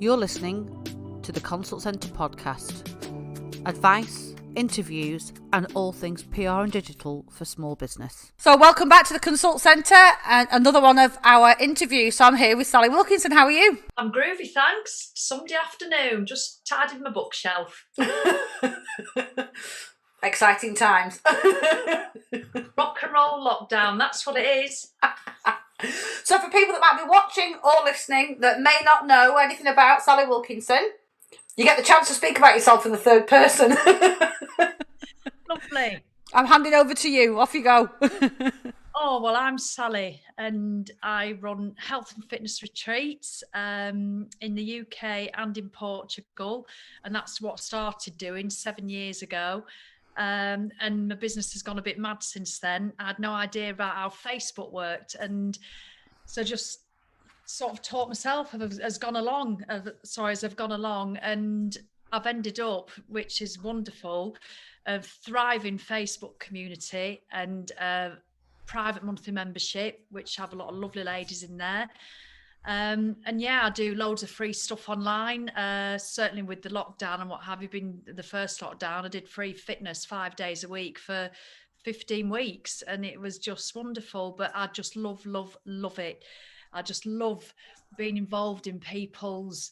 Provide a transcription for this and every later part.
You're listening to the Consult Centre podcast. Advice, interviews, and all things PR and digital for small business. So welcome back to the Consult Centre and another one of our interviews. So I'm here with Sally Wilkinson. How are you? I'm groovy, thanks. Sunday afternoon, just tidying my bookshelf. Exciting times. Rock and roll lockdown, that's what it is. So for people that might be watching or listening that may not know anything about Sally Wilkinson, you get the chance to speak about yourself in the third person. Lovely. I'm handing over to you. Off you go. Oh, well, I'm Sally and I run health and fitness retreats in the UK and in Portugal. And that's what I started doing 7 years ago. And my business has gone a bit mad since then. I had no idea about how Facebook worked. And so just sort of taught myself as I've gone along. And I've ended up, which is wonderful, a thriving Facebook community and private monthly membership, which have a lot of lovely ladies in there. And yeah, I do loads of free stuff online. Certainly with the lockdown and what have you, been the first lockdown, I did free fitness 5 days a week for 15 weeks, and it was just wonderful. But I just love it. I just love being involved in people's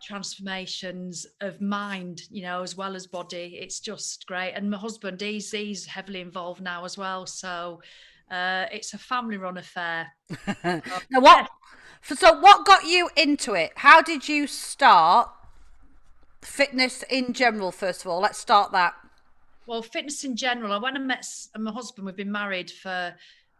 transformations of mind, you know, as well as body. It's just great. And my husband, he's heavily involved now as well. So it's a family run affair. So what got you into it? How did you start fitness in general, first of all? Let's start that. Well, fitness in general, when I met my husband, we've been married for,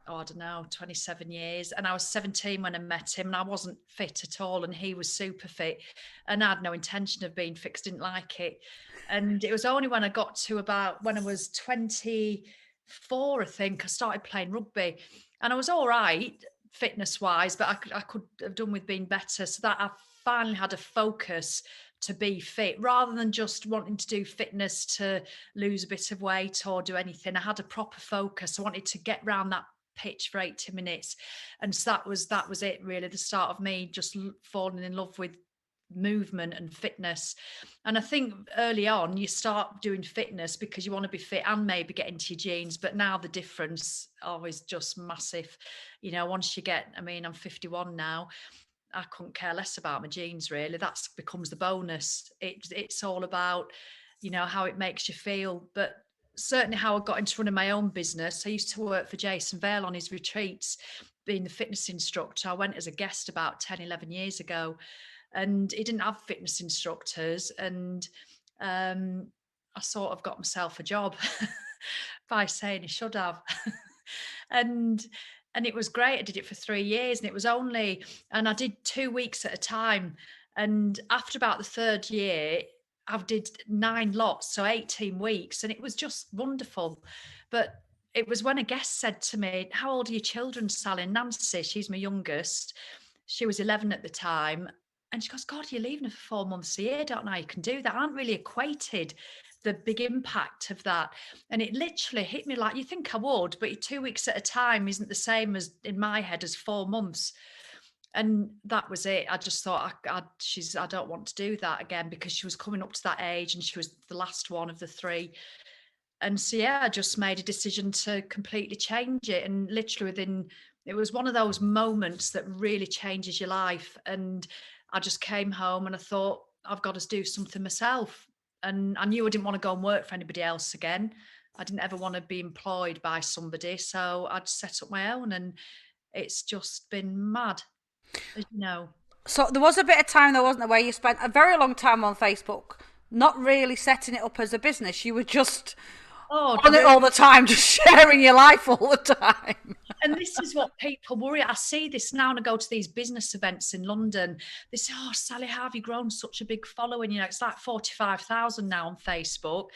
27 years. And I was 17 when I met him and I wasn't fit at all. And he was super fit and I had no intention of being fit 'cause I didn't like it. And it was only when I got to when I was 24, I think, I started playing rugby and I was all right fitness wise, but I could have done with being better. So that I finally had a focus to be fit rather than just wanting to do fitness to lose a bit of weight or do anything. I had a proper focus. I wanted to get round that pitch for 80 minutes. And so that was it really, the start of me just falling in love with movement and fitness. And I think early on you start doing fitness because you want to be fit and maybe get into your jeans, but now the difference is just massive. You know, once you get, I'm 51 now, I couldn't care less about my jeans really. That becomes the bonus. It's all about, you know, how it makes you feel. But certainly how I got into running my own business. I used to work for Jason Vale on his retreats, being the fitness instructor. I went as a guest about 10, 11 years ago. And he didn't have fitness instructors. And I sort of got myself a job by saying he should have. and it was great. I did it for 3 years and I did 2 weeks at a time. And after about the third year, I did 9 lots, so 18 weeks. And it was just wonderful. But it was when a guest said to me, "How old are your children, Sally?" Nancy, she's my youngest. She was 11 at the time. And she goes, "God, you're leaving her for 4 months a year. I don't know how you can do that." I hadn't really equated the big impact of that. And it literally hit me like, you think I would, but 2 weeks at a time isn't the same as in my head as 4 months. And that was it. I just thought, I don't want to do that again, because she was coming up to that age and she was the last one of the 3. And so, yeah, I just made a decision to completely change it. And literally it was one of those moments that really changes your life. And I just came home and I thought, I've got to do something myself. And I knew I didn't want to go and work for anybody else again. I didn't ever want to be employed by somebody. So I'd set up my own and it's just been mad, as you know. So there was a bit of time, though, wasn't there, where you spent a very long time on Facebook, not really setting it up as a business. You were just on it all the time, just sharing your life all the time. And this is what people worry. I see this now when I go to these business events in London. They say, "Oh, Sally, how have you grown such a big following?" You know, it's like 45,000 now on Facebook.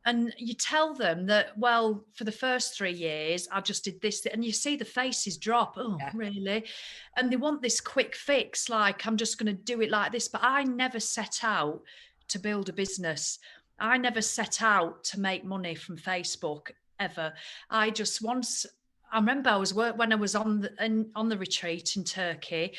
And you tell them that, well, for the first 3 years, I just did this. And you see the faces drop. Oh, yeah. Really? And they want this quick fix, like, I'm just going to do it like this. But I never set out to build a business. I never set out to make money from Facebook, ever. I remember when I was on the retreat in Turkey,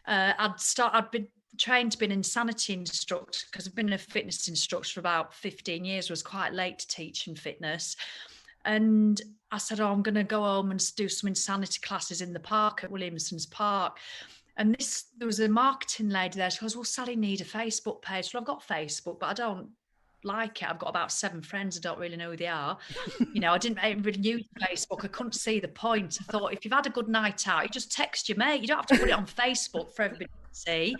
I'd been trained to be an insanity instructor because I've been a fitness instructor for about 15 years. I was quite late to teaching fitness. And I said, I'm going to go home and do some insanity classes in the park at Williamson's Park. And there was a marketing lady there. She goes, well, Sally, need a Facebook page. Well, I've got Facebook, but I don't like it. I've got about 7 friends. I don't really know who they are. I didn't even use Facebook. I couldn't see the point. I thought, if you've had a good night out, you just text your mate. You don't have to put it on Facebook for everybody to see.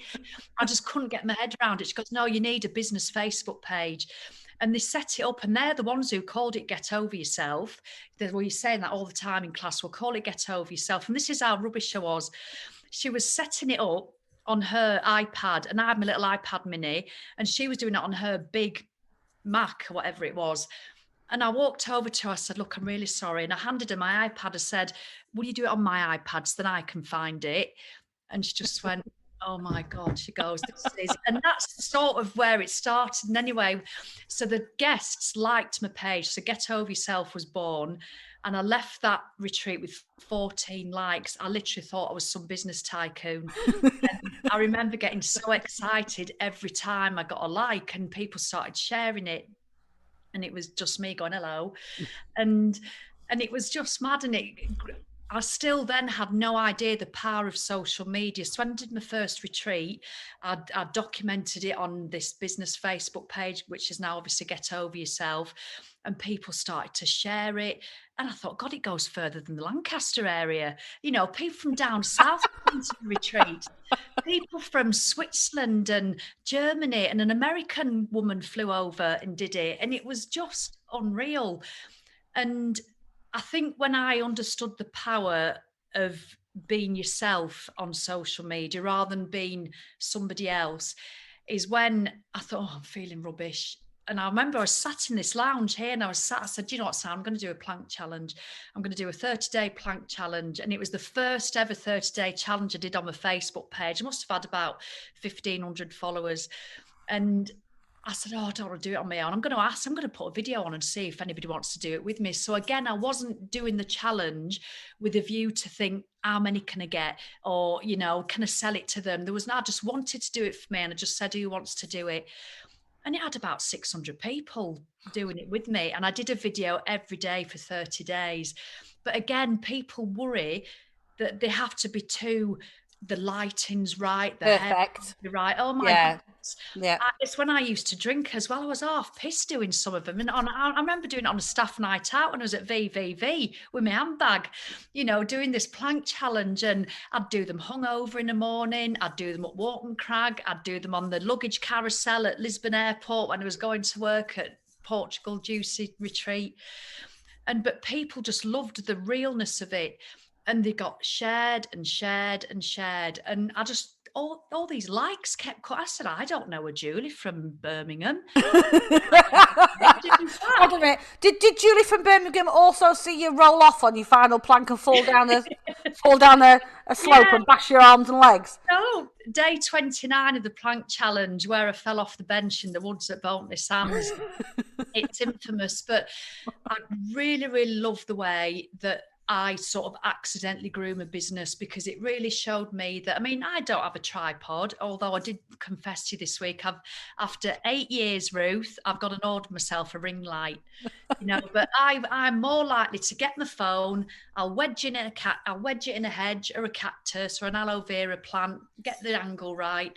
I just couldn't get my head around it. She goes, no, you need a business Facebook page. And they set it up, and they're the ones who called it Get Over Yourself. Well, you're saying that all the time in class. We'll call it Get Over Yourself. And this is how rubbish I was. She was setting it up on her iPad, and I had my little iPad mini, and she was doing it on her big Mac or whatever it was. And I walked over to her, I said, look, I'm really sorry. And I handed her my iPad. I said, will you do it on my iPad so that I can find it? And she just went, oh my God, she goes, this is, and that's sort of where it started. And anyway, so the guests liked my page. So Get Over Yourself was born. And I left that retreat with 14 likes. I literally thought I was some business tycoon. And I remember getting so excited every time I got a like, and people started sharing it. And it was just me going, hello. And it was just mad. And I still then had no idea the power of social media. So when I did my first retreat, I documented it on this business Facebook page, which is now obviously Get Over Yourself. And people started to share it. And I thought, God, it goes further than the Lancaster area. People from down south came to the retreat. People from Switzerland and Germany, and an American woman flew over and did it. And it was just unreal. And I think when I understood the power of being yourself on social media rather than being somebody else is when I thought, I'm feeling rubbish. And I remember I was sat in this lounge here, and I said, you know what, Sam, I'm going to do a plank challenge. I'm going to do a 30-day plank challenge. And it was the first ever 30-day challenge I did on my Facebook page. I must have had about 1,500 followers. And I said, I don't want to do it on my own. I'm going to put a video on and see if anybody wants to do it with me. So again, I wasn't doing the challenge with a view to think, how many can I get? Or, can I sell it to them? I just wanted to do it for me. And I just said, who wants to do it? And it had about 600 people doing it with me. And I did a video every day for 30 days. But again, people worry that they have to be the lighting's right, the perfect, right. Oh my God. Yeah. It's when I used to drink as well. I was half pissed doing some of them. And I remember doing it on a staff night out when I was at VVV with my handbag, doing this plank challenge. And I'd do them hungover in the morning. I'd do them at Walton Crag. I'd do them on the luggage carousel at Lisbon Airport when I was going to work at Portugal Juicy Retreat. But people just loved the realness of it. And they got shared and shared and shared. And I just, all these likes kept cut. I said, I don't know a Julie from Birmingham. Hold a minute. Did Julie from Birmingham also see you roll off on your final plank and fall down a slope and bash your arms and legs? No, day 29 of the plank challenge, where I fell off the bench in the woods at Boltney Sands. It's infamous, but I really, really love the way that I sort of accidentally grew my business, because it really showed me that, I don't have a tripod, although I did confess to you this week, after 8 years, Ruth, I've got to order myself a ring light, but I'm more likely to get my phone, I'll wedge it in a hedge or a cactus or an aloe vera plant, get the angle right,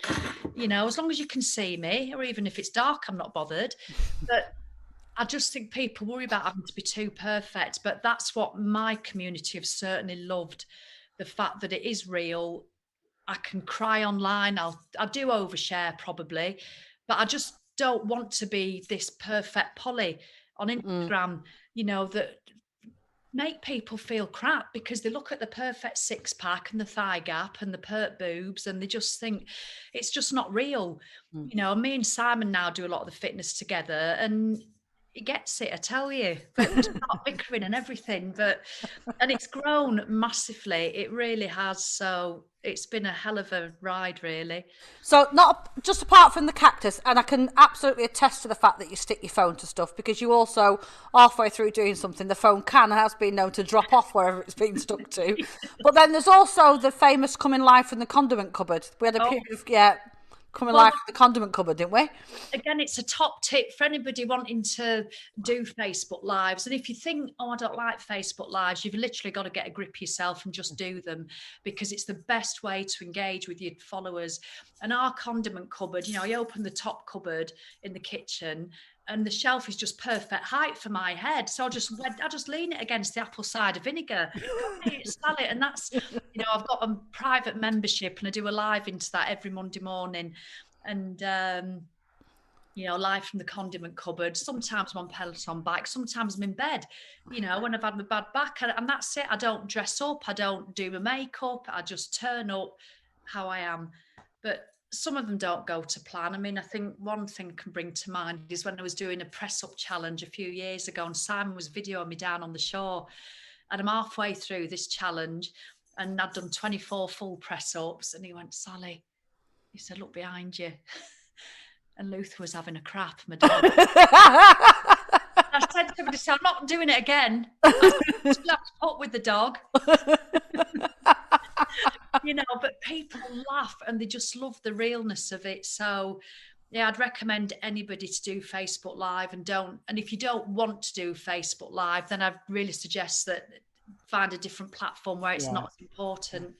as long as you can see me, or even if it's dark, I'm not bothered. But I just think people worry about having to be too perfect, but that's what my community have certainly loved, the fact that it is real. I can cry online. I do overshare probably, but I just don't want to be this perfect Polly on Instagram, that make people feel crap because they look at the perfect six pack and the thigh gap and the pert boobs, and they just think it's just not real. Me and Simon now do a lot of the fitness together, and he gets it, I tell you, but we start bickering and everything, and it's grown massively. It really has. So it's been a hell of a ride, really. So not just apart from the cactus, and I can absolutely attest to the fact that you stick your phone to stuff, because you also, halfway through doing something, the phone has been known to drop off wherever it's been stuck to. But then there's also the famous coming live from the condiment cupboard. We had a period of, coming live from the condiment cupboard, didn't we? Again, it's a top tip for anybody wanting to do Facebook Lives. And if you think, oh, I don't like Facebook Lives, you've literally got to get a grip of yourself and just do them, because it's the best way to engage with your followers. And our condiment cupboard, you know, I open the top cupboard in the kitchen and the shelf is just perfect height for my head. So I just lean it against the apple cider vinegar, salad. And that's, you know, I've got a private membership and I do a live into that every Monday morning. And, you know, live from the condiment cupboard. Sometimes I'm on Peloton bike, sometimes I'm in bed, you know, when I've had my bad back, and that's it. I don't dress up, I don't do my makeup, I just turn up how I am. But some of them don't go to plan. I mean, I think one thing I can bring to mind is when I was doing a press up challenge a few years ago, and Simon was videoing me down on the shore, and I'm halfway through this challenge and I'd done 24 full press ups, and he went, Sally, he said, look behind you. And Luther was having a crap, my dog. I said to him, I'm not doing it again. I have to put with the dog. You know, but people laugh and they just love the realness of it. So yeah, I'd recommend anybody to do Facebook Live, and if you don't want to do Facebook Live, then I'd really suggest that find a different platform where it's not as important.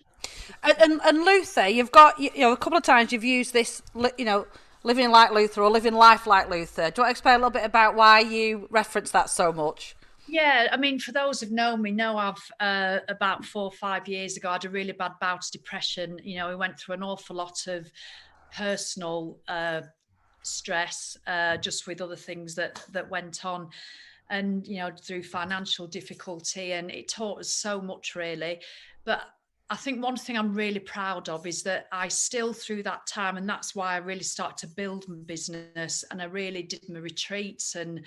And Luther, you've got, you know, a couple of times you've used this, you know, living like Luther or living life like Luther. Do you want to explain a little bit about why you reference that so much? Yeah, I mean, for those who've known me, know I've about 4 or 5 years ago, I had a really bad bout of depression. You know, I went through an awful lot of personal stress, just with other things that went on, and, you know, through financial difficulty, and it taught us so much, really. But I think one thing I'm really proud of is that I still, through that time, and that's why I really started to build my business, and I really did my retreats, and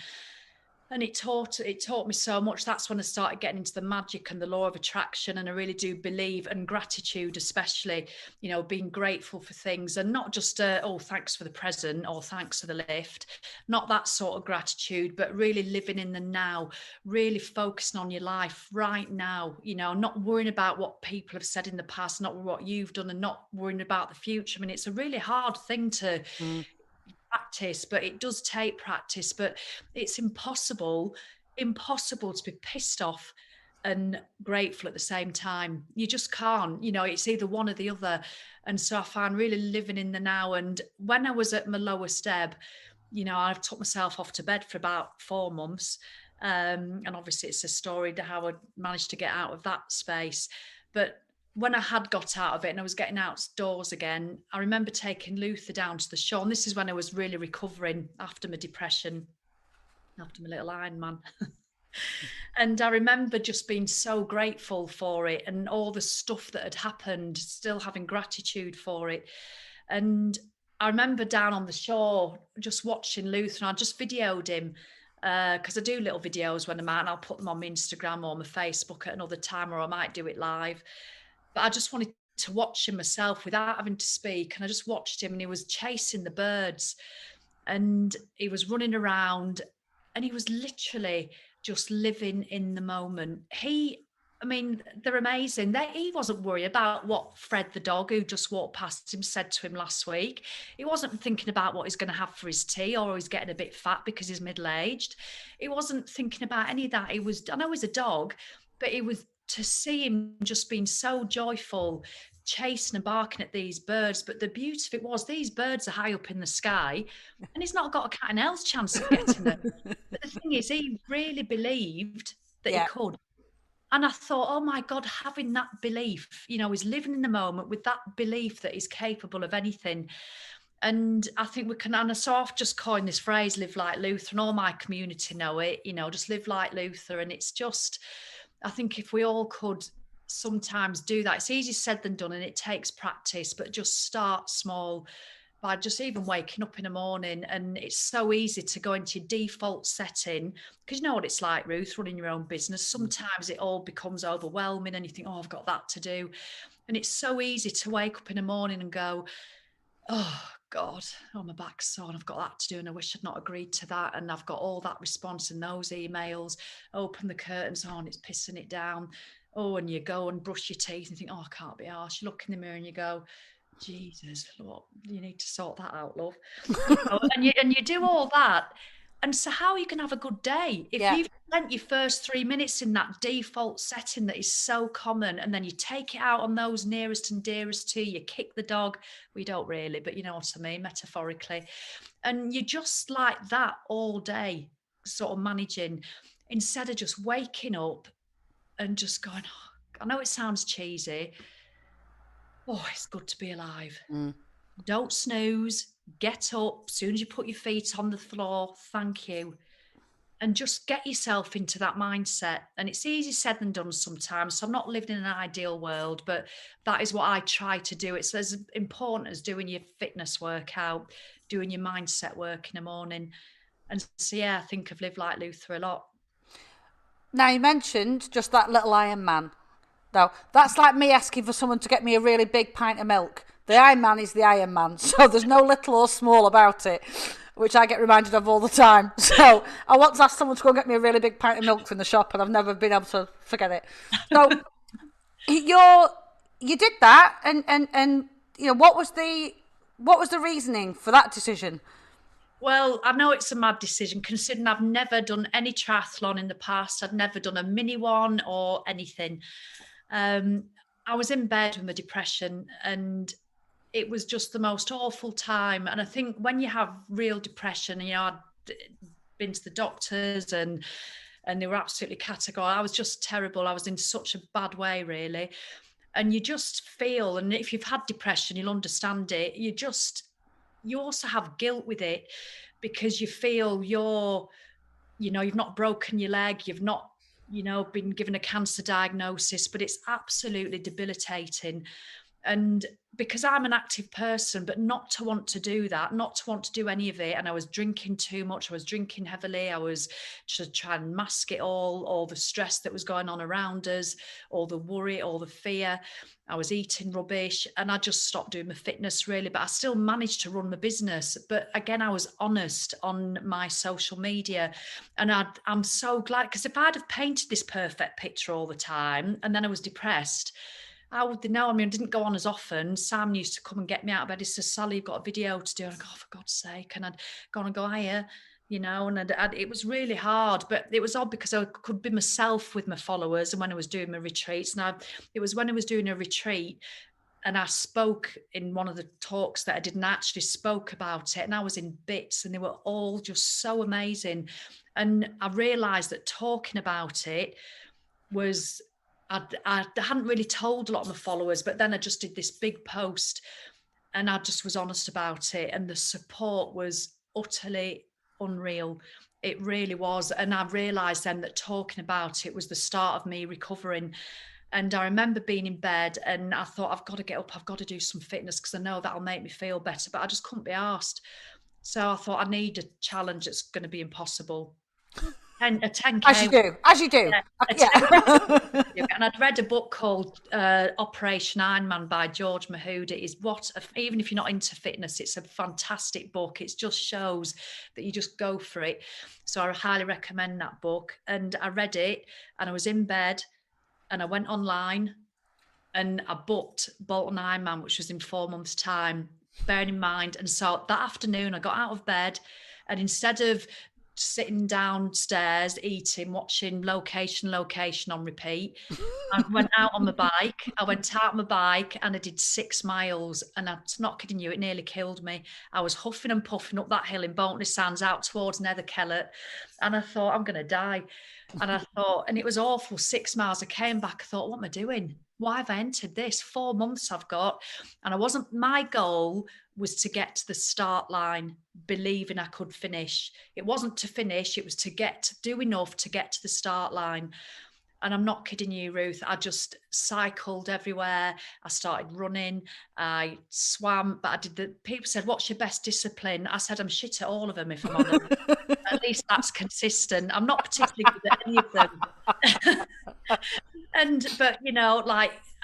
it taught me so much. That's when I started getting into the magic and the law of attraction. And I really do believe, and gratitude, especially, you know, being grateful for things, and not just, oh, thanks for the present or thanks for the lift, not that sort of gratitude, but really living in the now, really focusing on your life right now, you know, not worrying about what people have said in the past, not what you've done, and not worrying about the future. I mean, it's a really hard thing to practice, but it does take practice. But it's impossible to be pissed off and grateful at the same time. You just can't, you know, it's either one or the other. And so I find really living in the now. And when I was at my lowest ebb, you know, I've took myself off to bed for about 4 months. And obviously it's a story to how I managed to get out of that space. But when I had got out of it and I was getting outdoors again, I remember taking Luther down to the shore. And this is when I was really recovering after my depression, after my little Ironman. And I remember just being so grateful for it, and all the stuff that had happened, still having gratitude for it. And I remember down on the shore just watching Luther, and I just videoed him, because I do little videos when I'm out, and I'll put them on my Instagram or my Facebook at another time, or I might do it live. But I just wanted to watch him myself without having to speak. And I just watched him, and he was chasing the birds, and he was running around, and he was literally just living in the moment. I mean, they're amazing. He wasn't worried about what Fred the dog, who just walked past him, said to him last week. He wasn't thinking about what he's going to have for his tea, or he's getting a bit fat because he's middle-aged. He wasn't thinking about any of that. I know he's a dog, but it was to see him just being so joyful, chasing and barking at these birds. But the beauty of it was, these birds are high up in the sky, and he's not got a cat and else chance of getting them. But the thing is, he really believed that he could. And I thought, oh my God, having that belief, you know, he's living in the moment with that belief that he's capable of anything. And I think we can, and so I've just coined this phrase, live like Luther, and all my community know it, you know, just live like Luther. And it's just, I think if we all could sometimes do that, it's easier said than done, and it takes practice, but just start small by just even waking up in the morning. And it's so easy to go into your default setting, because you know what it's like, Ruth, running your own business. Sometimes it all becomes overwhelming and you think, oh, I've got that to do. And it's so easy to wake up in the morning and go, oh God, oh, my back's sore and I've got that to do, and I wish I'd not agreed to that, and I've got all that response in those emails. Open the curtains on, it's pissing it down. Oh, and you go and brush your teeth and think, oh, I can't be arsed. You look in the mirror and you go, Jesus, what, you need to sort that out, love. and you do all that. And so how are you going to have a good day if you've spent your first 3 minutes in that default setting that is so common, and then you take it out on those nearest and dearest to you, kick the dog? We don't really, but you know what I mean, metaphorically. And you're just like that all day, sort of managing, instead of just waking up and just going, oh, I know it sounds cheesy. Oh, it's good to be alive. Don't snooze. Get up as soon as you put your feet on the floor. Thank you. And just get yourself into that mindset. And it's easy said than done sometimes. So I'm not living in an ideal world, but that is what I try to do. It's as important as doing your fitness workout, doing your mindset work in the morning. And so, yeah, I think I've lived like Luther a lot. Now, you mentioned just that little Iron Man. Now, that's like me asking for someone to get me a really big pint of milk. The Iron Man is the Iron Man, so there's no little or small about it, which I get reminded of all the time. So I once asked someone to go and get me a really big pint of milk from the shop, and I've never been able to forget it. So you did that, and you know, what was the reasoning for that decision? Well, I know it's a mad decision, considering I've never done any triathlon in the past. I'd never done a mini one or anything. I was in bed with my depression, and it was just the most awful time. And I think when you have real depression, you know, I'd been to the doctors and they were absolutely categorical. I was just terrible. I was in such a bad way, really. And you just feel, and if you've had depression, you'll understand it. You also have guilt with it, because you feel you've not broken your leg, you've not, been given a cancer diagnosis, but it's absolutely debilitating. And because I'm an active person, but not to want to do that, not to want to do any of it. And I was drinking too much. I was drinking heavily. I was to try and mask it all the stress that was going on around us, all the worry, all the fear. I was eating rubbish, and I just stopped doing my fitness, really. But I still managed to run my business. But again, I was honest on my social media. And I'm so glad, because if I'd have painted this perfect picture all the time and then I was depressed, how would they know? I mean, I didn't go on as often. Sam used to come and get me out of bed. He says, Sally, you've got a video to do. And I go, oh, for God's sake. And I'd go on and go, hiya, and it was really hard. But it was odd, because I could be myself with my followers. And when I was doing my retreats, it was when I was doing a retreat, and I spoke in one of the talks that I didn't actually spoke about it. And I was in bits, and they were all just so amazing. And I realized that talking about it was, I hadn't really told a lot of my followers, but then I just did this big post, and I just was honest about it. And the support was utterly unreal. It really was. And I realized then that talking about it was the start of me recovering. And I remember being in bed, and I thought, I've got to get up, I've got to do some fitness, because I know that'll make me feel better. But I just couldn't be asked. So I thought, I need a challenge that's going to be impossible. A 10K. As you do. Yeah. And I'd read a book called Operation Ironman by George Mahmood. It is even if you're not into fitness, it's a fantastic book. It just shows that you just go for it. So I highly recommend that book. And I read it, and I was in bed, and I went online, and I booked Bolton Ironman, which was in 4 months' time, bearing in mind. And so that afternoon I got out of bed, and instead of sitting downstairs eating, watching location on repeat, I went out on my bike. I went out on my bike, and I did 6 miles, and I'm not kidding you, it nearly killed me. I was huffing and puffing up that hill in Bolton Sands out towards Netherkellet, and I thought, I'm gonna die. And it was awful. 6 miles. I came back, I thought, what am I doing? Why have I entered this? 4 months I've got. And my goal was to get to the start line, believing I could finish. It wasn't to finish, it was to do enough to get to the start line. And I'm not kidding you, Ruth. I just cycled everywhere. I started running. I swam. But people said, what's your best discipline? I said, I'm shit at all of them, if I'm honest. At least that's consistent. I'm not particularly good at any of them. But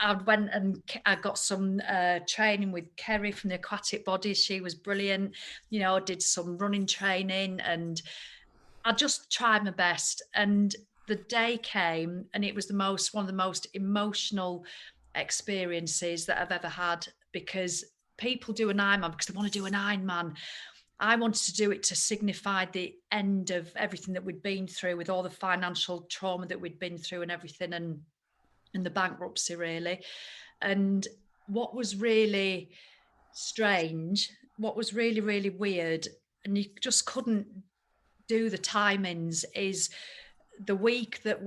I went and I got some training with Kerry from the Aquatic Bodies. She was brilliant. I did some running training, and I just tried my best. And the day came, and it was one of the most emotional experiences that I've ever had, because people do an Ironman because they want to do an Ironman. I wanted to do it to signify the end of everything that we'd been through, with all the financial trauma that we'd been through and everything, and the bankruptcy, really. And what was really strange, what was really, really weird, and you just couldn't do the timings, is the week that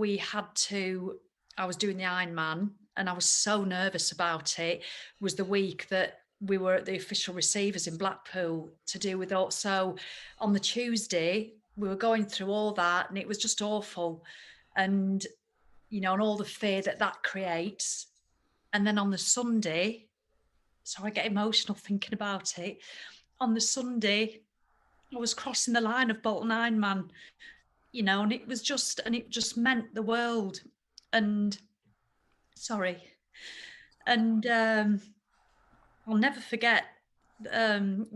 I was doing the Ironman, and I was so nervous about it, was the week that we were at the official receivers in Blackpool to do with all. So on the Tuesday, we were going through all that, and it was just awful. And, and all the fear that creates. And then on the Sunday, so I get emotional thinking about it. On the Sunday, I was crossing the line of Bolton Ironman, and it just meant the world. And I'll never forget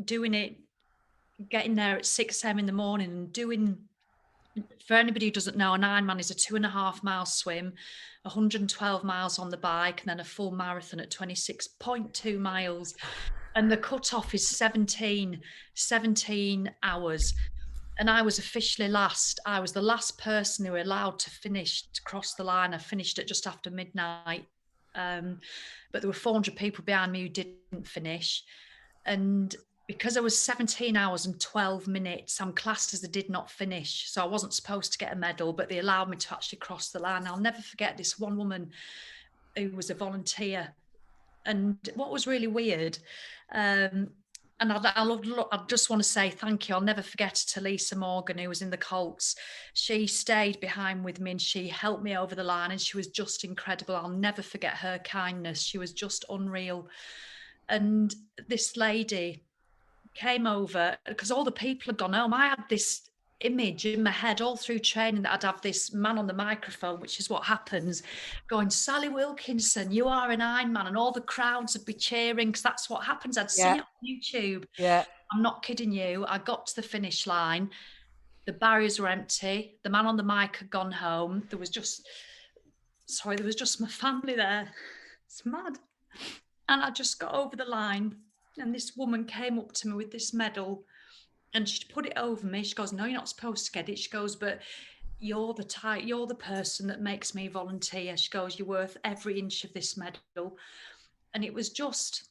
doing it, getting there at 6 a.m. in the morning and doing, for anybody who doesn't know, an Ironman is a 2.5 mile swim, 112 miles on the bike, and then a full marathon at 26.2 miles. And the cutoff is 17 hours. And I was officially last. I was the last person who were allowed to cross the line. I finished at just after midnight. But there were 400 people behind me who didn't finish. And because I was 17 hours and 12 minutes, I'm classed as I did not finish. So I wasn't supposed to get a medal, but they allowed me to actually cross the line. I'll never forget this one woman who was a volunteer. And what was really weird, and I just want to say thank you. I'll never forget to Lisa Morgan, who was in the Colts. She stayed behind with me and she helped me over the line, and she was just incredible. I'll never forget her kindness. She was just unreal. And this lady came over because all the people had gone home. I had this image in my head all through training that I'd have this man on the microphone, which is what happens, going, "Sally Wilkinson, you are an Ironman," and all the crowds would be cheering, because that's what happens. I'd see it on YouTube. Yeah. I'm not kidding you. I got to the finish line. The barriers were empty. The man on the mic had gone home. There was just my family there. It's mad. And I just got over the line, and this woman came up to me with this medal, and she put it over me. She goes, "No, you're not supposed to get it." She goes, "But you're the person that makes me volunteer." She goes, "You're worth every inch of this medal." And it was just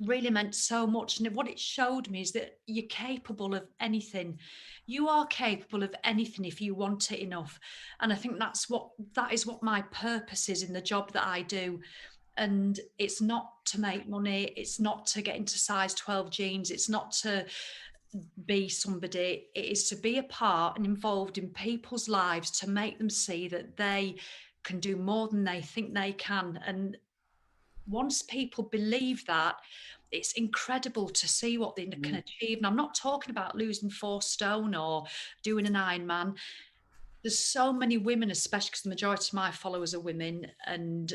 really meant so much. And what it showed me is that you're capable of anything. You are capable of anything if you want it enough. And I think that is what my purpose is in the job that I do. And it's not to make money. It's not to get into size 12 jeans. It's not to be somebody. It is to be a part and involved in people's lives, to make them see that they can do more than they think they can. And once people believe that, it's incredible to see what they can achieve. And I'm not talking about losing 4 stone or doing an Ironman. There's so many women, especially because the majority of my followers are women, and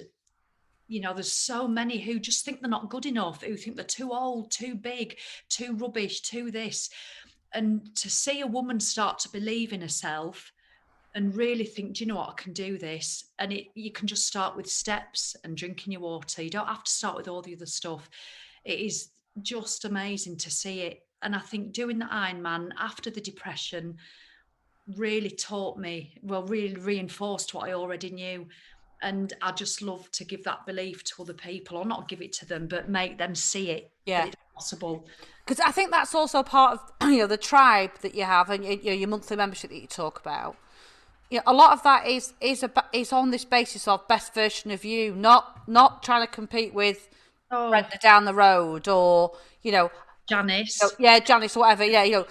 there's so many who just think they're not good enough, who think they're too old, too big, too rubbish, too this. And to see a woman start to believe in herself and really think, "Do you know what, I can do this?" And you can just start with steps and drinking your water. You don't have to start with all the other stuff. It is just amazing to see it. And I think doing the Ironman after the depression really taught me, really reinforced what I already knew. And I just love to give that belief to other people, or not give it to them, but make them see it. Yeah. That it's possible. Because I think that's also part of the tribe that you have, and your monthly membership that you talk about. A lot of that is on this basis of best version of you, not trying to compete with Brenda down the road, or Janice. Janice, or whatever. Yeah,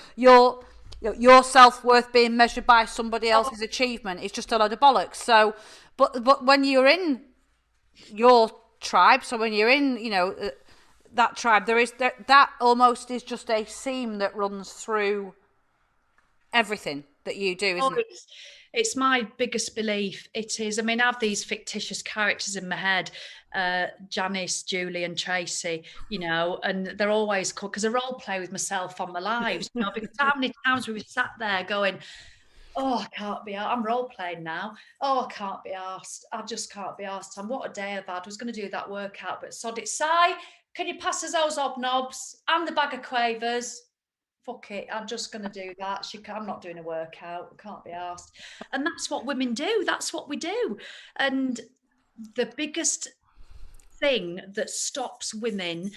your self-worth being measured by somebody else's achievement is just a load of bollocks. So, but when you're in your tribe, so when you're in that tribe, there is that almost is just a seam that runs through everything that you do, isn't it? It's my biggest belief. It is. I mean, I have these fictitious characters in my head, Janice, Julie and Tracy, and they're always cool because I role play with myself on my lives, because how many times we've sat there going, "Oh, I can't be arsed. I'm role playing now. Oh, I can't be arsed. I just can't be arsed. And what a day I've had. I was going to do that workout, but sod it. Si, can you pass us those hobnobs and the bag of quavers? Fuck it, I'm just going to do that. I'm not doing a workout. Can't be asked. And that's what women do. That's what we do. And the biggest thing that stops women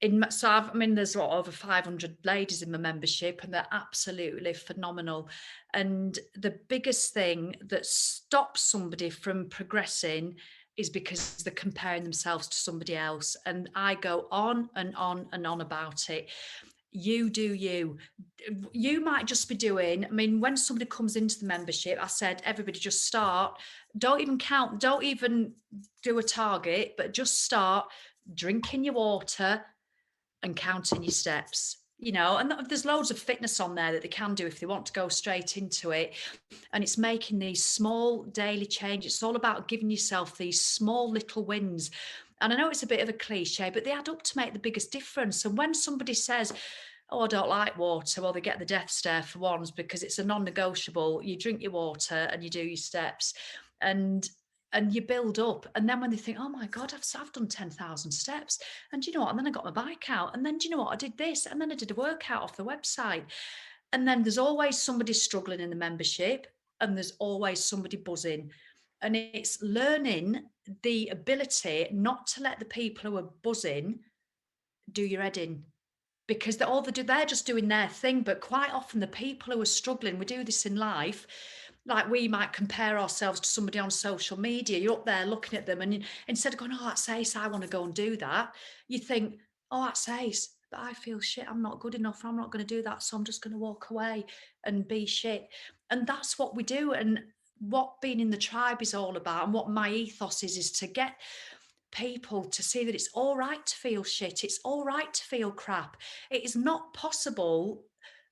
there's over 500 ladies in my membership, and they're absolutely phenomenal. And the biggest thing that stops somebody from progressing is because they're comparing themselves to somebody else. And I go on and on and on about it. You do you. You might just be doing, when somebody comes into the membership, I said, everybody just start. Don't even count, don't even do a target, but just start drinking your water and counting your steps, and there's loads of fitness on there that they can do if they want to go straight into it. And it's making these small daily changes. It's all about giving yourself these small little wins. And I know it's a bit of a cliche, but they add up to make the biggest difference. And when somebody says, oh, I don't like water, well, they get the death stare for once, because it's a non-negotiable. You drink your water and you do your steps. And you build up, and then when they think, oh my God, I've done 10,000 steps, and do you know what, and then I got my bike out, and then do you know what, I did this, and then I did a workout off the website. And then there's always somebody struggling in the membership, and there's always somebody buzzing. And it's learning the ability not to let the people who are buzzing do your head in, because they're just doing their thing. But quite often the people who are struggling, we do this in life, like we might compare ourselves to somebody on social media. You're up there looking at them, and instead of going, oh, that's ace, I want to go and do that, you think, oh, that's ace, but I feel shit, I'm not good enough, I'm not going to do that, so I'm just going to walk away and be shit. And that's what we do. And what being in the tribe is all about, and what my ethos is to get people to see that it's all right to feel shit, it's all right to feel crap. It is not possible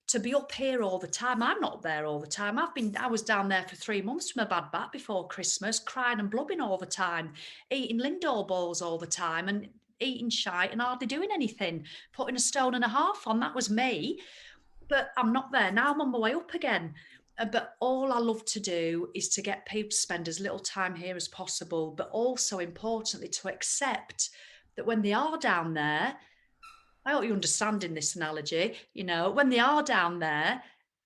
to be up here all the time. I'm not there all the time. I was down there for 3 months from a bad back before Christmas, crying and blubbing all the time, eating Lindor balls all the time, and eating shite and hardly doing anything, putting a stone and a half on. That was me. But I'm not there now. I'm on my way up again. But all I love to do is to get people to spend as little time here as possible, but also importantly to accept that when they are down there, I hope you understand in this analogy, when they are down there,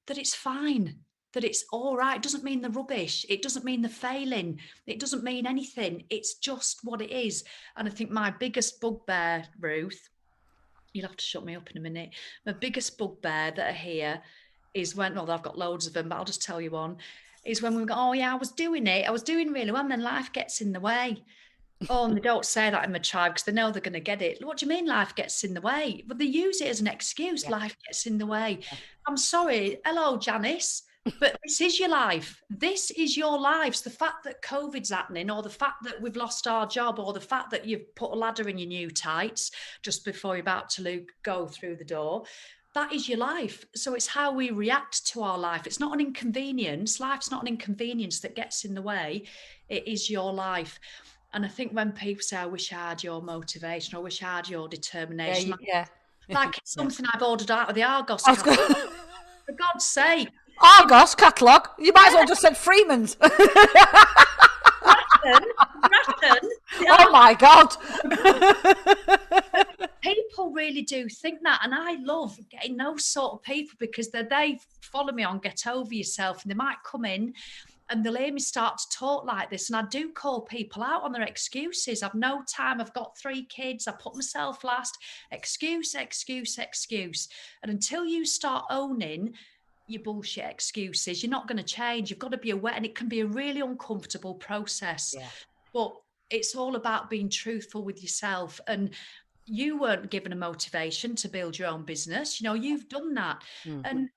that it's fine, that it's all right. It doesn't mean they're rubbish. It doesn't mean they're failing. It doesn't mean anything. It's just what it is. And I think my biggest bugbear, Ruth, you'll have to shut me up in a minute. My biggest bugbear that I hear is when, well, I've got loads of them, but I'll just tell you one, is when we go, oh yeah, I was doing really well, and then life gets in the way. Oh, and they don't say that in my tribe because they know they're going to get it. What do you mean life gets in the way? But they use it as an excuse. Yeah. Life gets in the way. Yeah. I'm sorry. Hello, Janice. But this is your life. This is your lives. The fact that COVID's happening, or the fact that we've lost our job, or the fact that you've put a ladder in your new tights just before you're about to go through the door, that is your life. So it's how we react to our life. It's not an inconvenience. Life's not an inconvenience that gets in the way. It is your life. And I think when people say, I wish I had your motivation, or I wish I had your determination, like it's something I've ordered out of the Argos catalogue. For God's sake. Argos catalogue? You might as well just said Freeman's. Grattan. Oh my God. People really do think that. And I love getting those sort of people, because they follow me on Get Over Yourself, and they might come in and they'll hear me start to talk like this. And I do call people out on their excuses. I've no time. I've got 3 kids. I put myself last. Excuse. And until you start owning your bullshit excuses, you're not going to change. You've got to be aware. And it can be a really uncomfortable process. Yeah. But it's all about being truthful with yourself. And you weren't given a motivation to build your own business. You've done that. Mm-hmm. And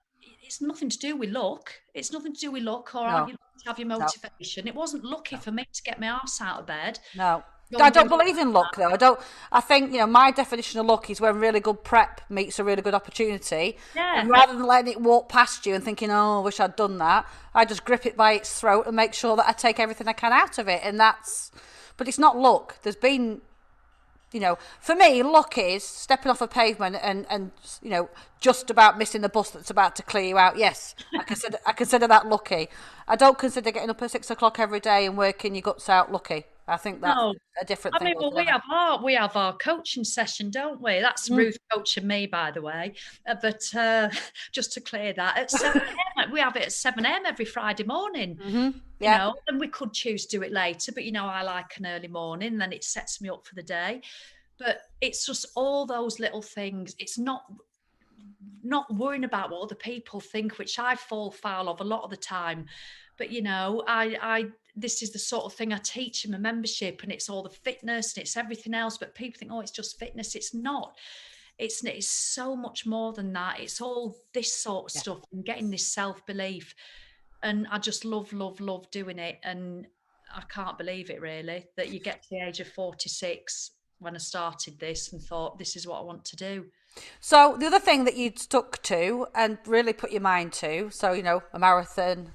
it's nothing to do with luck. It's nothing to do with luck, or you have your motivation. No. It wasn't lucky for me to get my arse out of bed. No. I don't believe in luck, though. I think, my definition of luck is when really good prep meets a really good opportunity. Yeah. And rather than letting it walk past you and thinking, oh, I wish I'd done that, I just grip it by its throat and make sure that I take everything I can out of it. But it's not luck. There's been, for me, luck is stepping off a pavement and just about missing the bus that's about to clear you out. Yes, I consider that lucky. I don't consider getting up at 6 o'clock every day and working your guts out lucky. I think that's No. a different I thing mean, well, altogether. we have our coaching session, don't we? That's Ruth coaching me, by the way. But just to clear that, at 7 a.m., we have it at 7 a.m. every Friday morning. You Yeah. know, and we could choose to do it later, but you know, I like an early morning, then it sets me up for the day. But it's just all those little things. It's not worrying about what other people think, which I fall foul of a lot of the time. But you know, I this is the sort of thing I teach in my membership, and it's all the fitness and it's everything else. But people think, oh, it's just fitness. It's not. It's so much more than that. It's all this sort of stuff and getting this self-belief. And I just love doing it. And I can't believe it really that you get to the age of 46 when I started this and thought, this is what I want to do. So the other thing that you'd stuck to and really put your mind to, so, you know, a marathon,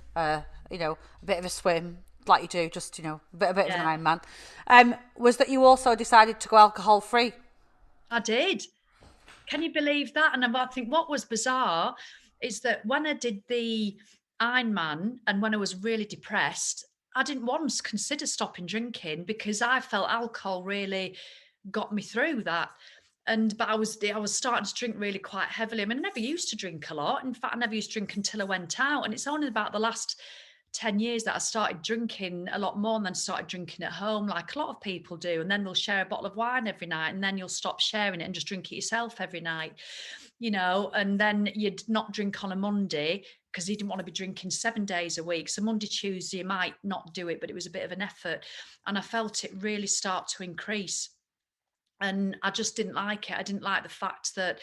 you know, a bit of a swim, like you do, just, you know, a bit of an Ironman, was that you also decided to go alcohol free. I did. Can you believe that? And I think what was bizarre is that when I did the Ironman and when I was really depressed, I didn't once consider stopping drinking because I felt alcohol really got me through that. But I was starting to drink really quite heavily. I mean, I never used to drink a lot. In fact, I never used to drink until I went out. And it's only about the last 10 years that I started drinking a lot more and then started drinking at home, like a lot of people do. And then they'll share a bottle of wine every night and then you'll stop sharing it and just drink it yourself every night, you know, and then you'd not drink on a Monday because you didn't want to be drinking 7 days a week. So Monday, Tuesday, you might not do it, but it was a bit of an effort. And I felt it really start to increase. And I just didn't like it. I didn't like the fact that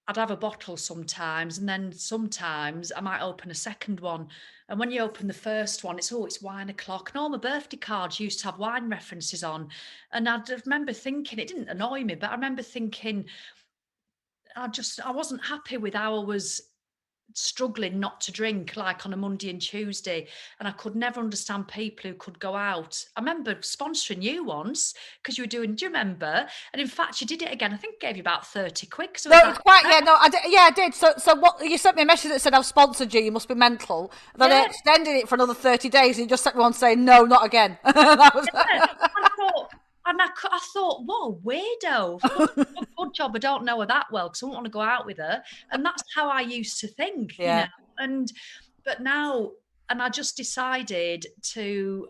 I'd have a bottle sometimes, and then sometimes I might open a second one. And when you open the first one, it's wine o'clock. And all my birthday cards used to have wine references on. And I remember thinking, it didn't annoy me, but I remember thinking, I wasn't happy with how I was struggling not to drink like on a Monday and Tuesday. And I could never understand people who could go out. I remember sponsoring you once because you were doing, do you remember? And in fact, you did it again. I think I gave you about 30 quid. No, it's quite, I did. So what, you sent me a message that said, I've sponsored you, you must be mental. And then I extended it for another 30 days and you just sent me one saying, no, not again. That was... I thought, what a weirdo. Good job I don't know her that well because I don't want to go out with her. And that's how I used to think, you know. But now, and I just decided to,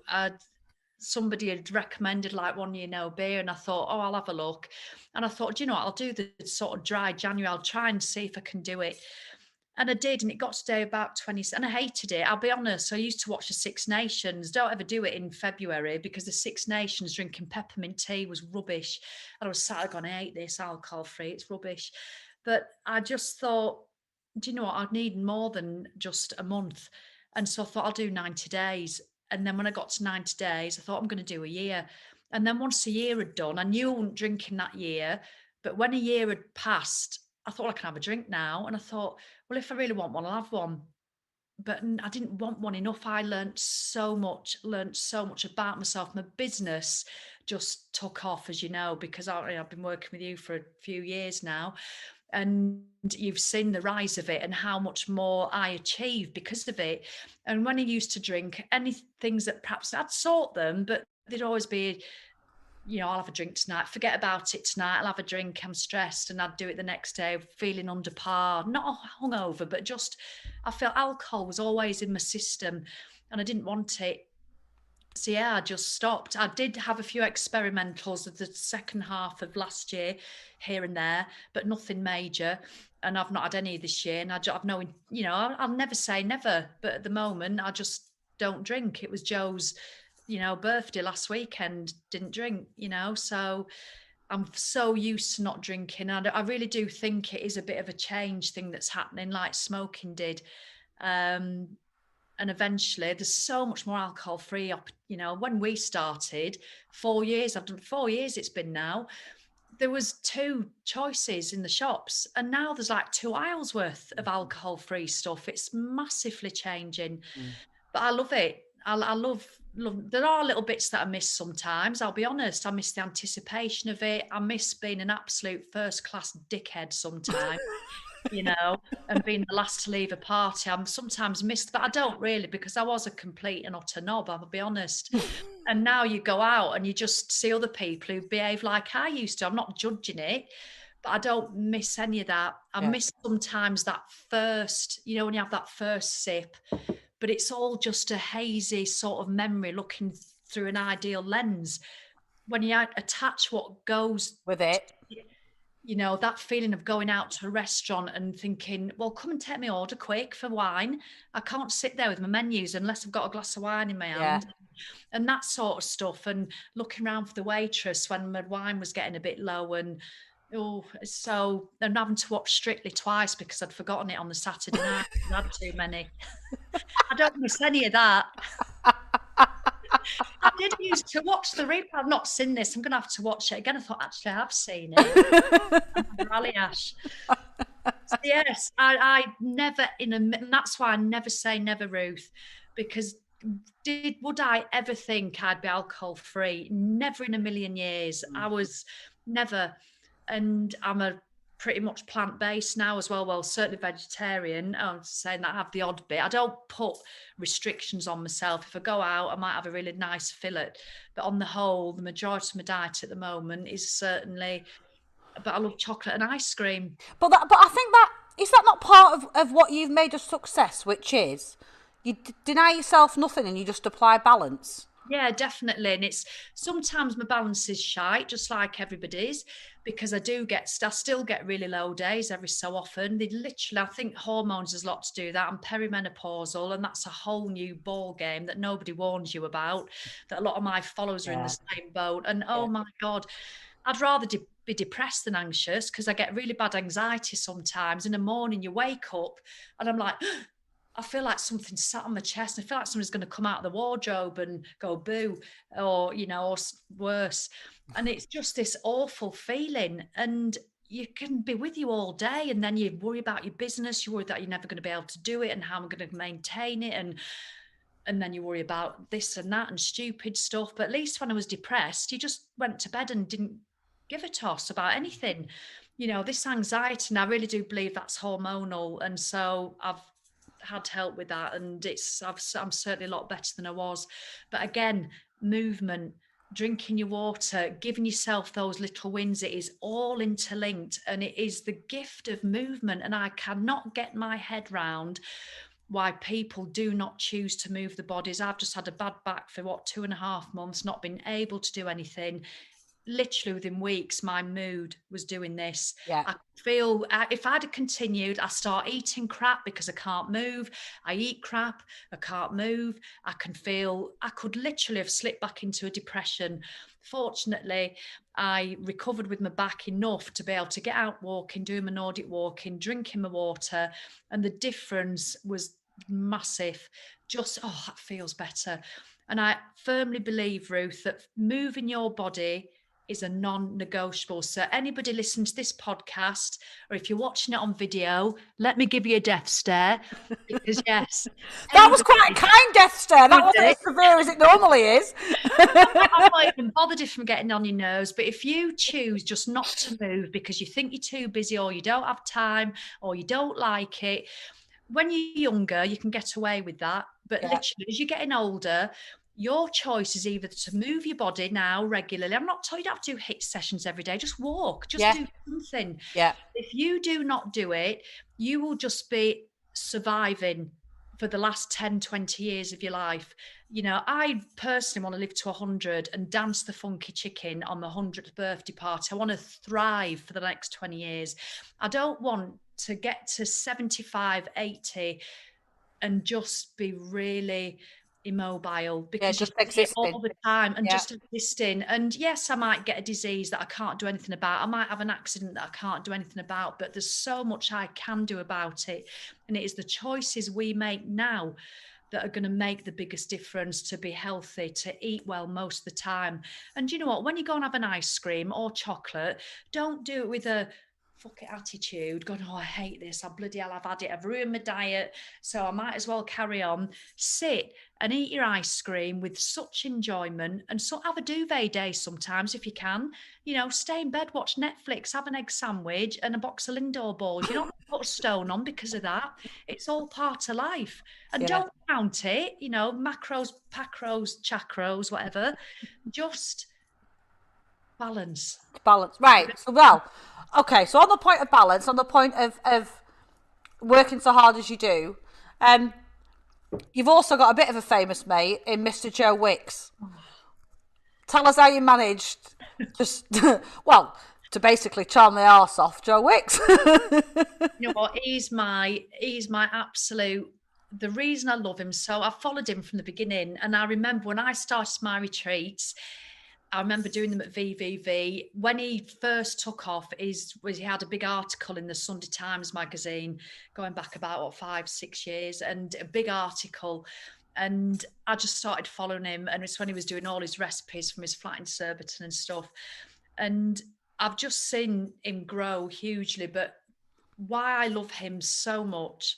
somebody had recommended like one beer, and I thought, oh, I'll have a look. And I thought, you know what, I'll do the sort of dry January. I'll try and see if I can do it. And I did, and it got to day about 20, and I hated it. I'll be honest. I used to watch the Six Nations. Don't ever do it in February because the Six Nations drinking peppermint tea was rubbish. And I was sat there going, I hate this alcohol free. It's rubbish. But I just thought, do you know what? I'd need more than just a month. And so I thought I'll do 90 days. And then when I got to 90 days, I thought I'm going to do a year. And then once a year had done, I knew I wasn't drinking that year. But when a year had passed, I thought I can have a drink now. And I thought, well, if I really want one, I'll have one. But I didn't want one enough. I learned so much about myself. My business just took off, as you know, because I've been working with you for a few years now. And you've seen the rise of it and how much more I achieved because of it. And when I used to drink any things that perhaps I'd sort them, but there'd always be, you know, I'll have a drink tonight, forget about it tonight, I'll have a drink, I'm stressed, and I'd do it the next day feeling under par, not hungover, but just I felt alcohol was always in my system and I didn't want it. So yeah, I just stopped. I did have a few experimentals of the second half of last year here and there, but nothing major. And I've not had any this year. And I've no, you know, I'll never say never, but at the moment I just don't drink. It was Joe's, you know, birthday last weekend, didn't drink, you know, so I'm so used to not drinking. I really do think it is a bit of a change thing that's happening, like smoking did. And eventually there's so much more alcohol free. You know, when we started 4 years, I've done 4 years it's been now, there was 2 choices in the shops and now there's like 2 aisles worth of alcohol free stuff. It's massively changing, but I love it. I love, there are little bits that I miss sometimes. I'll be honest. I miss the anticipation of it. I miss being an absolute first class dickhead sometimes. You know, and being the last to leave a party. I'm sometimes missed, but I don't really because I was a complete and utter knob, I'll be honest. And now you go out and you just see other people who behave like I used to. I'm not judging it, but I don't miss any of that. I miss sometimes that first, when you have that first sip, but it's all just a hazy sort of memory looking through an ideal lens. When you attach what goes with it, that feeling of going out to a restaurant and thinking, well, come and take my order quick for wine. I can't sit there with my menus unless I've got a glass of wine in my hand. And that sort of stuff, and looking around for the waitress when my wine was getting a bit low, and having to watch Strictly twice because I'd forgotten it on the Saturday night. I had too many. I don't miss any of that. I did used to watch the replay. I've not seen this. I'm going to have to watch it again. I thought, actually, I have seen it. Rally Ash. Yes, I never and that's why I never say never, Ruth, because would I ever think I'd be alcohol free? Never in a million years. I was never, and I'm a pretty much plant-based now as well. Well, certainly vegetarian. I'm saying that I have the odd bit. I don't put restrictions on myself. If I go out, I might have a really nice fillet, but on the whole, the majority of my diet at the moment is certainly. But I love chocolate and ice cream. But I think that is that not part of what you've made a success, which is you deny yourself nothing and you just apply balance. Yeah, definitely. And it's sometimes my balance is shite, just like everybody's, because I still get really low days every so often. I think hormones has a lot to do with that. I'm perimenopausal, and that's a whole new ball game that nobody warns you about, that a lot of my followers are in the same boat. And oh my God, I'd rather be depressed than anxious, because I get really bad anxiety sometimes. In the morning, you wake up and I'm like, I feel like something sat on my chest. I feel like somebody's going to come out of the wardrobe and go boo, or worse. And it's just this awful feeling. And you can be with you all day, and then you worry about your business. You worry that you're never going to be able to do it, and how I'm going to maintain it. And then you worry about this and that and stupid stuff. But at least when I was depressed, you just went to bed and didn't give a toss about anything. This anxiety, and I really do believe that's hormonal. And so I've had help with that, and I'm certainly a lot better than I was. But again, movement, drinking your water, giving yourself those little wins, it is all interlinked, and it is the gift of movement. And I cannot get my head round why people do not choose to move the bodies. I've just had a bad back for 2.5 months, not been able to do anything. Literally within weeks, my mood was doing this. I feel if I'd have continued, I start eating crap because I can't move. I eat crap, I can't move. I could literally have slipped back into a depression. Fortunately, I recovered with my back enough to be able to get out walking, doing my Nordic walking, drinking my water, and the difference was massive. That feels better. And I firmly believe, Ruth, that moving your body is a non-negotiable. So anybody listening to this podcast, or if you're watching it on video, let me give you a death stare, because yes, that was quite a kind death stare. That wasn't as severe as it normally is. I'm not even bothered if I'm getting on your nerves, but if you choose just not to move because you think you're too busy, or you don't have time, or you don't like it, when you're younger, you can get away with that. But literally, as you're getting older, your choice is either to move your body now regularly. I'm not telling you don't have to do HIIT sessions every day. Just walk. Just do something. Yeah. If you do not do it, you will just be surviving for the last 10, 20 years of your life. I personally want to live to 100 and dance the funky chicken on the 100th birthday party. I want to thrive for the next 20 years. I don't want to get to 75, 80 and just be really immobile, because just you existing all the time and just existing. And yes, I might get a disease that I can't do anything about. I might have an accident that I can't do anything about, but there's so much I can do about it. And it is the choices we make now that are going to make the biggest difference to be healthy, to eat well most of the time. And you know what? When you go and have an ice cream or chocolate, don't do it with a fuck it attitude, going, oh, I hate this, I bloody hell, I've had it, I've ruined my diet, so I might as well carry on. Sit and eat your ice cream with such enjoyment, and so have a duvet day sometimes if you can. You know, stay in bed, watch Netflix, have an egg sandwich and a box of Lindor balls. You're not going to put a stone on because of that. It's all part of life. And don't count it, you know, macros, pacros, chakros, whatever. Just balance. Right. So, well, okay. So on the point of balance, on the point of working so hard as you do, you've also got a bit of a famous mate in Mr. Joe Wicks. Tell us how you managed just, well, to basically charm the arse off Joe Wicks. You know what? He's my absolute, the reason I love him. So I followed him from the beginning. And I remember when I started my retreats, I remember doing them at VVV. When he first took off, he had a big article in the Sunday Times magazine going back about 5-6 years, and a big article. And I just started following him. And it's when he was doing all his recipes from his flat in Surbiton and stuff. And I've just seen him grow hugely. But why I love him so much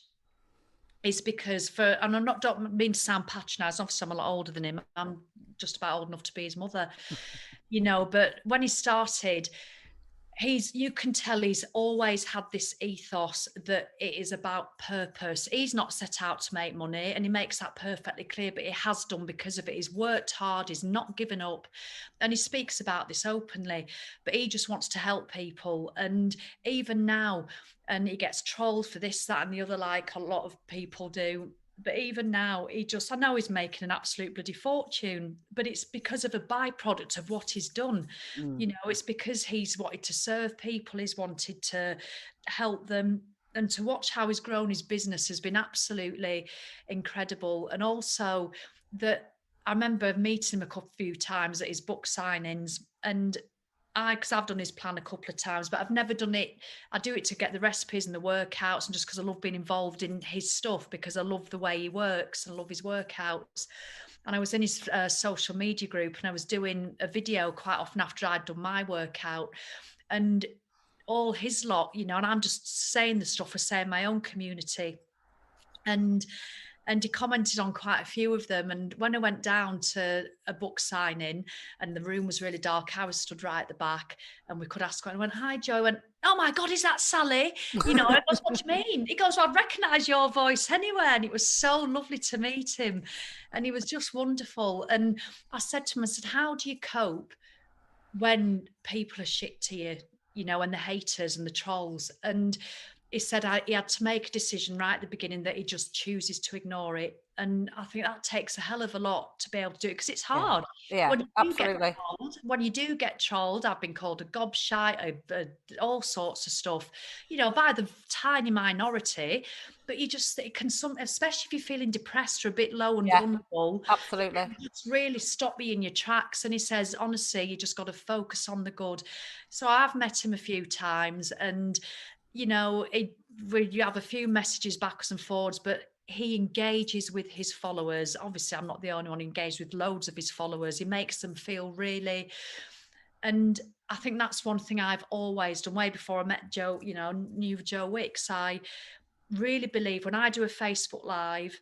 is because and I'm not don't mean to sound patronising, obviously I'm a lot older than him. I'm just about old enough to be his mother, you know, but when he started, you can tell he's always had this ethos that it is about purpose. He's not set out to make money, and he makes that perfectly clear, but he has done because of it. He's worked hard, he's not given up, and he speaks about this openly, but he just wants to help people. And even now, and he gets trolled for this, that, and the other, like a lot of people do. But even now, I know he's making an absolute bloody fortune, but it's because of a byproduct of what he's done. You know, it's because he's wanted to serve people, he's wanted to help them. And to watch how he's grown his business has been absolutely incredible. And also that I remember meeting him a few times at his book signings, and because I've done his plan a couple of times, but I've never done it. I do it to get the recipes and the workouts, and just because I love being involved in his stuff, because I love the way he works and I love his workouts. And I was in his social media group, and I was doing a video quite often after I'd done my workout, and all his lot, you know, and I'm just saying the stuff for saying my own community. And he commented on quite a few of them. And when I went down to a book signing and the room was really dark, I was stood right at the back, and we could ask her. And I went, hi, Joe. I went, oh my God, is that Sally? You know, I goes, what do you mean? He goes, well, I recognise your voice anywhere. And it was so lovely to meet him. And he was just wonderful. And I said to him, I said, how do you cope when people are shit to you, you know, and the haters and the trolls? And he said he had to make a decision right at the beginning that he just chooses to ignore it. And I think that takes a hell of a lot to be able to do it, because it's hard. Yeah, absolutely. When you do get trolled, I've been called a gobshite, all sorts of stuff, you know, by the tiny minority. But it can, especially if you're feeling depressed or a bit low and vulnerable, absolutely, it's really stop you in your tracks. And he says, honestly, you just got to focus on the good. So I've met him a few times, and you know, you have a few messages backwards and forwards, but he engages with his followers. Obviously, I'm not the only one engaged with loads of his followers. He makes them feel really, and I think that's one thing I've always done. Way before I met Joe, you know, knew Joe Wicks, I really believe when I do a Facebook Live,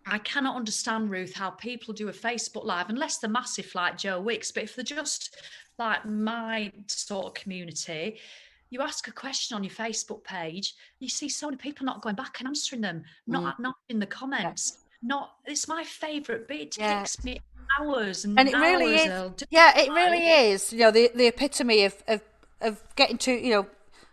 I cannot understand, Ruth, how people do a Facebook Live, unless they're massive like Joe Wicks, but if they're just like my sort of community, you ask a question on your Facebook page, you see so many people not going back and answering them, not in the comments. It's my favourite bit. It takes me hours and it really is. It really is. You know, the epitome of getting to, you know,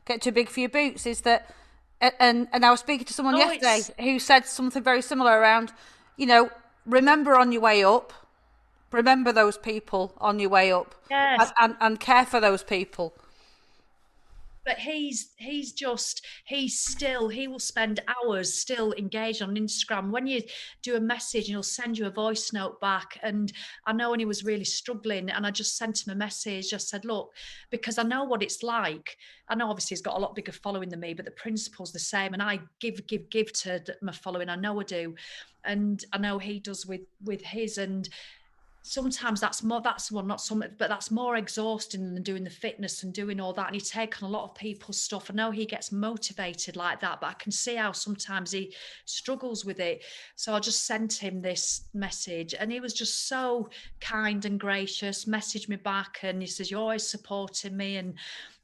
get too big for your boots is that. And I was speaking to someone yesterday who said something very similar around, you know, remember on your way up, remember those people on your way up, and care for those people. But he will spend hours still engaged on Instagram. When you do a message, and he'll send you a voice note back. And I know when he was really struggling, and I just sent him a message, just said, look, because I know what it's like. I know obviously he's got a lot bigger following than me, but the principle's the same. And I give to my following. I know I do. And I know he does with his. And sometimes that's more, that's well, not some, but that's more exhausting than doing the fitness and doing all that. And he take on a lot of people's stuff. I know he gets motivated like that, but I can see how sometimes he struggles with it. So I just sent him this message, and he was just so kind and gracious, messaged me back, and he says, "You're always supporting me." And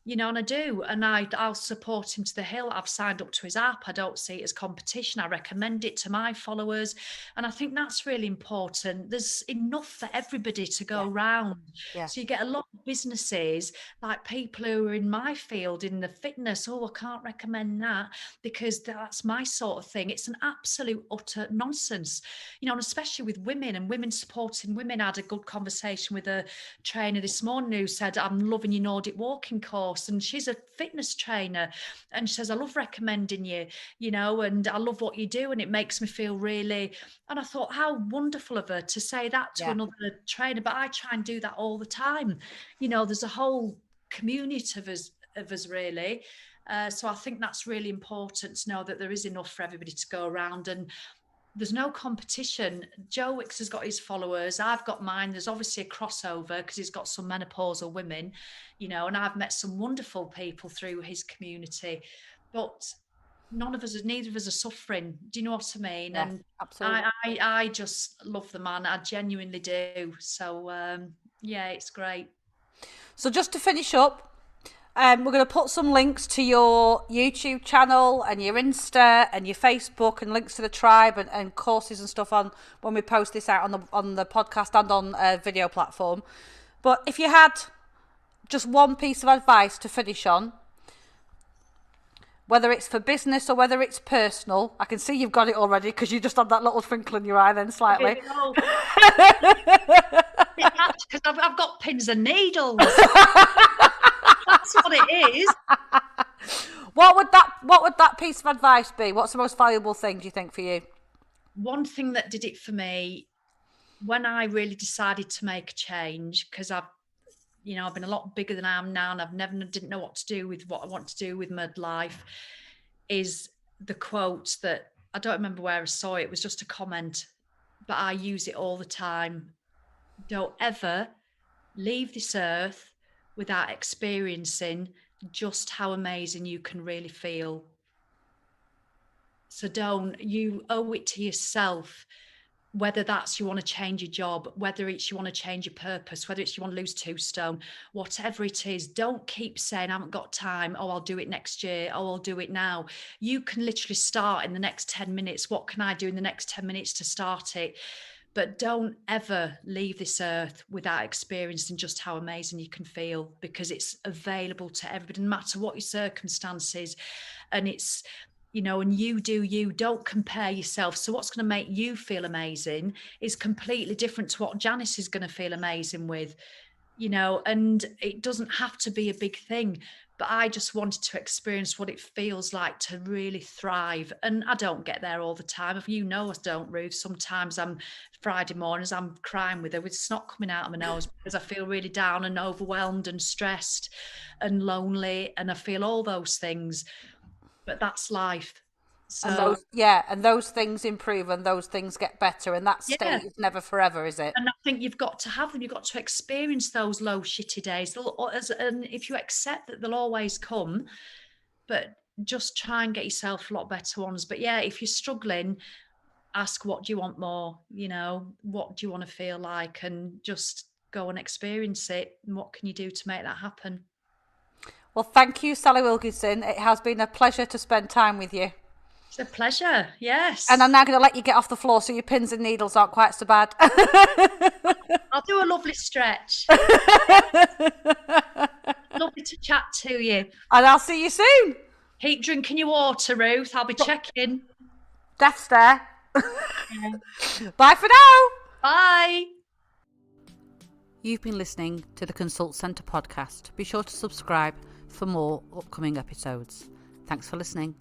you know, and I do, and I'll support him to the hill. I've signed up to his app. I don't see it as competition. I recommend it to my followers, and I think that's really important. There's enough for everybody to go round. Yeah. So you get a lot of businesses, like people who are in my field in the fitness. Oh, I can't recommend that because that's my sort of thing. It's an absolute utter nonsense, you know, and especially with women and women supporting women. I had a good conversation with a trainer this morning who said, "I'm loving your Nordic walking course." And she's a fitness trainer, and she says, "I love recommending you, you know, and I love what you do, and it makes me feel really." And I thought, how wonderful of her to say that to another trainer. But I try and do that all the time. You know, there's a whole community of us really. So I think that's really important to know that there is enough for everybody to go around, and there's no competition. Joe Wicks has got his followers. I've got mine. There's obviously a crossover because he's got some menopausal women, you know, and I've met some wonderful people through his community. But neither of us are suffering. Do you know what I mean? Yeah, and absolutely. I just love the man. I genuinely do. So, yeah, it's great. So just to finish up, we're going to put some links to your YouTube channel and your Insta and your Facebook, and links to the tribe and courses and stuff on when we post this out on the podcast and on a video platform. But if you had just one piece of advice to finish on, whether it's for business or whether it's personal, I can see you've got it already because you just had that little twinkle in your eye then slightly. Because I've got pins and needles. That's what it is. What would that piece of advice be? What's the most valuable thing, do you think, for you? One thing that did it for me when I really decided to make a change, because I've been a lot bigger than I am now, and didn't know what to do with what I want to do with my life, is the quote that I don't remember where I saw it. It was just a comment, but I use it all the time. Don't ever leave this earth without experiencing just how amazing you can really feel. So you owe it to yourself, whether that's you want to change your job, whether it's you want to change your purpose, whether it's you want to lose 2 stone, whatever it is. Don't keep saying, "I haven't got time. Oh, I'll do it next year. Oh, I'll do it now." You can literally start in the next 10 minutes. What can I do in the next 10 minutes to start it? But don't ever leave this earth without experiencing just how amazing you can feel, because it's available to everybody, no matter what your circumstances. And it's, and you do you. Don't compare yourself. So what's going to make you feel amazing is completely different to what Janice is going to feel amazing with, and it doesn't have to be a big thing. But I just wanted to experience what it feels like to really thrive. And I don't get there all the time. If you know I don't, Ruth. Sometimes Friday mornings, I'm crying with her with snot coming out of my nose because I feel really down and overwhelmed and stressed and lonely. And I feel all those things. But that's life. So, and those things improve and those things get better, and that state is never forever, is it? And I think you've got to have them. You've got to experience those low, shitty days. And if you accept that they'll always come, but just try and get yourself a lot better ones. But yeah, if you're struggling, ask, what do you want more? What do you want to feel like? And just go and experience it. And what can you do to make that happen? Well, thank you, Sally Wilkinson. It has been a pleasure to spend time with you. It's a pleasure, yes. And I'm now going to let you get off the floor so your pins and needles aren't quite so bad. I'll do a lovely stretch. Lovely to chat to you. And I'll see you soon. Keep drinking your water, Ruth. I'll be checking. Death stare. Bye for now. Bye. You've been listening to the Consult Centre podcast. Be sure to subscribe for more upcoming episodes. Thanks for listening.